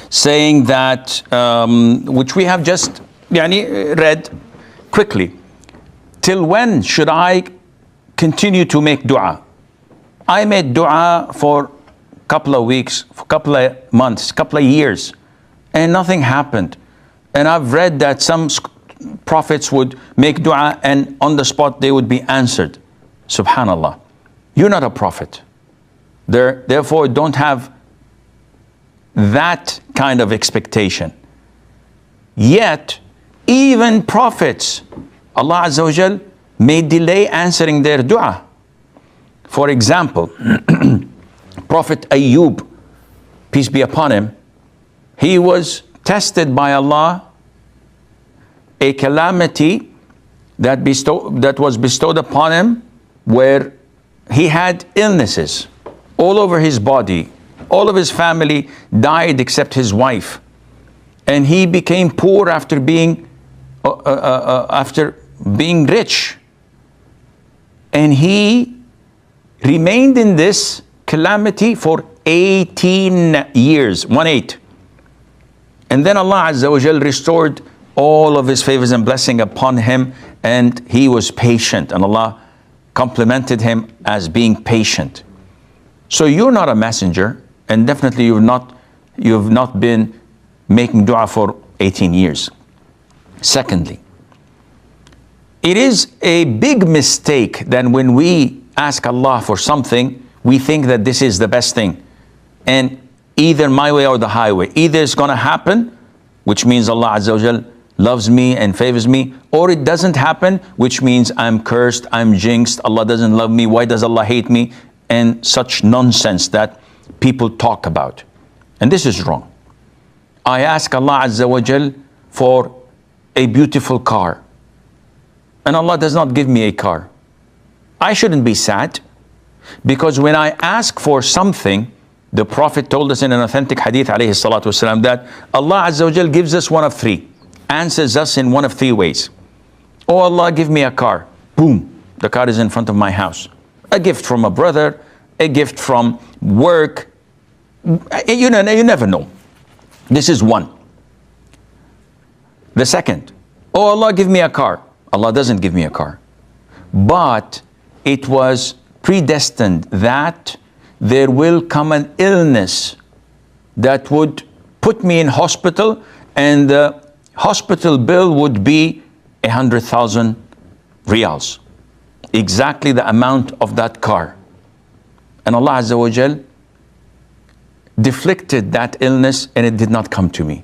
saying that, which we have just read quickly. Till when should I continue to make dua? I made dua for a couple of weeks, for a couple of months, couple of years, and nothing happened. And I've read that some prophets would make dua and on the spot they would be answered. Subhanallah. You're not a prophet. Therefore, don't have that kind of expectation. Yet, even prophets, Allah Azza wa Jal may delay answering their dua. For example, Prophet Ayyub, peace be upon him, he was tested by Allah, a calamity that was bestowed upon him, where he had illnesses all over his body. All of his family died except his wife, and he became poor after being rich. And he remained in this calamity for 18 years, 18. And then Allah Azza wa Jal restored all of his favors and blessing upon him, and he was patient, and Allah complimented him as being patient. So you're not a messenger, and definitely you've not been making dua for 18 years. Secondly, it is a big mistake that when we ask Allah for something, we think that this is the best thing, and either my way or the highway. Either it's going to happen, which means Allah Azza wa Jal loves me and favors me, or it doesn't happen, which means I'm cursed, I'm jinxed, Allah doesn't love me, why does Allah hate me? And such nonsense that people talk about. And this is wrong. I ask Allah Azza wa Jal for a beautiful car, and Allah does not give me a car. I shouldn't be sad, because when I ask for something, the Prophet told us in an authentic hadith alayhi salatu wasalam, that Allah Azza wa Jal gives us one of three, answers us in one of three ways. Oh Allah, give me a car. Boom, the car is in front of my house. A gift from a brother, a gift from work. You never know. This is one. The second, oh Allah, give me a car. Allah doesn't give me a car. But it was predestined that there will come an illness that would put me in hospital, and the hospital bill would be 100,000 riyals. Exactly the amount of that car. And Allah Azza wa Jal deflected that illness, and it did not come to me.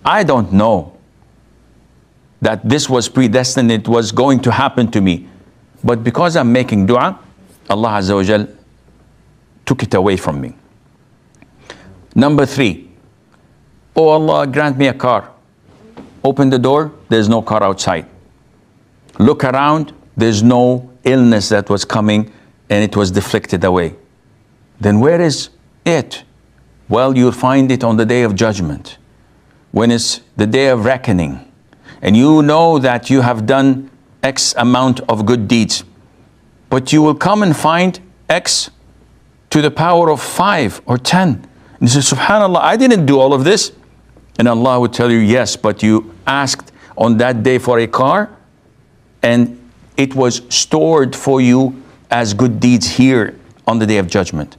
I don't know that this was predestined, it was going to happen to me. But because I'm making dua, Allah Azza wa Jal took it away from me. Number three, oh Allah, grant me a car. Open the door, there's no car outside. Look around, there's no illness that was coming, and it was deflected away. Then where is it? Well, you'll find it on the day of judgment, when it's the day of reckoning, and you know that you have done X amount of good deeds, but you will come and find X to the power of 5 or 10. And you say, Subhanallah, I didn't do all of this. And Allah would tell you, yes, but you asked on that day for a car, and it was stored for you as good deeds here on the day of judgment.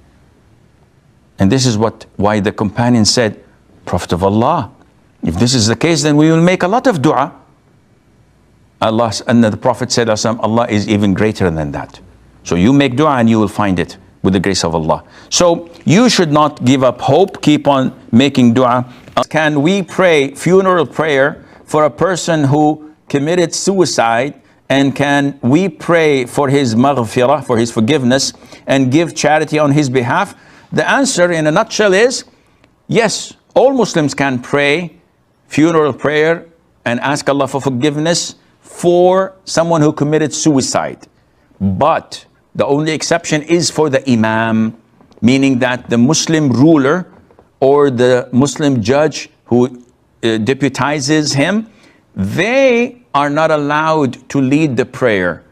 And this is why the companion said, Prophet of Allah, if this is the case, then we will make a lot of dua. Allah, and the Prophet said, Allah is even greater than that. So you make dua and you will find it with the grace of Allah. So you should not give up hope. Keep on making dua. Can we pray funeral prayer for a person who committed suicide, and can we pray for his maghfirah, for his forgiveness, and give charity on his behalf? The answer in a nutshell is yes, all Muslims can pray funeral prayer and ask Allah for forgiveness for someone who committed suicide. But the only exception is for the imam, meaning that the Muslim ruler or the Muslim judge who deputizes him, they are not allowed to lead the prayer.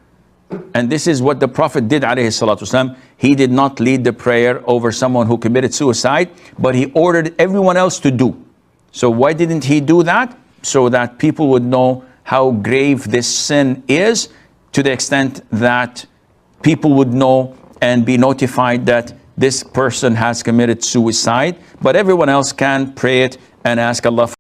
And this is what the Prophet did, alayhi salatu wasalam. He did not lead the prayer over someone who committed suicide, but he ordered everyone else to do. So why didn't he do that? So that people would know how grave this sin is, to the extent that people would know and be notified that this person has committed suicide. But everyone else can pray it and ask Allah